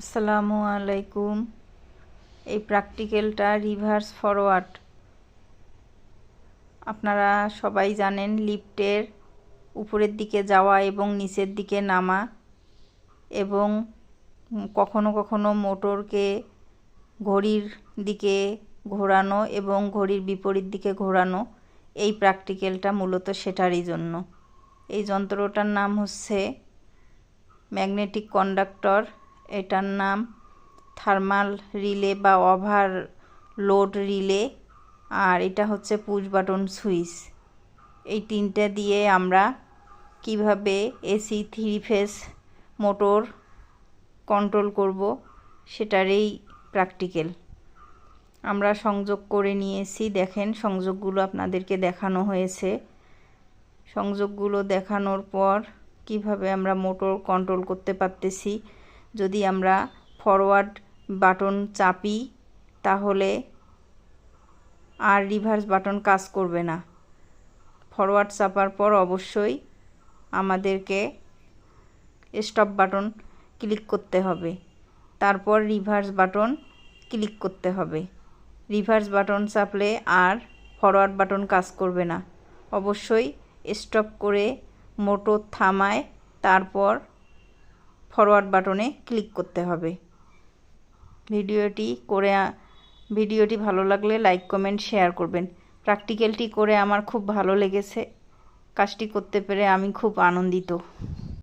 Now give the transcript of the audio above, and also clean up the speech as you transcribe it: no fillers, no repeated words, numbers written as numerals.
আসসালামু আলাইকুম। এই প্র্যাকটিক্যালটা রিভার্স ফরওয়ার্ড। আপনারা সবাই জানেন লিফটের উপরের দিকে যাওয়া এবং নিচের দিকে নামা, এবং কখনো কখনো মোটরকে ঘড়ির দিকে ঘোরানো এবং ঘড়ির বিপরীত দিকে ঘোরানো। এই প্র্যাকটিক্যালটা মূলত সেটারই জন্য। এই যন্ত্রটার নাম হচ্ছে ম্যাগনেটিক কন্ডাক্টর। এটার নাম থার্মাল রিলে বা ওভারলোড রিলে, আর এটা হচ্ছে পুশ বাটন সুইচ। এই তিনটা দিয়ে আমরা কিভাবে এসি 3 ফেজ মোটর কন্ট্রোল করব সেটার এই প্র্যাকটিক্যাল আমরা সংযোগ করে নিয়েছি। দেখেন, সংযোগগুলো আপনাদেরকে দেখানো হয়েছে। সংযোগগুলো দেখানোর পর কিভাবে আমরা মোটর কন্ট্রোল করতে পারতেছি। যদি আমরা ফরওয়ার্ড বাটন চাপি তাহলে আর রিভার্স বাটন কাজ করবে না। ফরওয়ার্ড চাপার পর অবশ্যই আমাদেরকে স্টপ বাটন ক্লিক করতে হবে, তারপর রিভার্স বাটন ক্লিক করতে হবে। রিভার্স বাটন চাপলে আর ফরওয়ার্ড বাটন কাজ করবে না। অবশ্যই স্টপ করে মোটর থামায় তারপর ফরওয়ার্ড বাটনে ক্লিক করতে হবে। ভিডিওটি ভালো লাগলে লাইক, কমেন্ট, শেয়ার করবেন। প্র্যাকটিক্যালটি করে আমার খুব ভালো লেগেছে। কাজটি করতে পেরে আমি খুব আনন্দিত।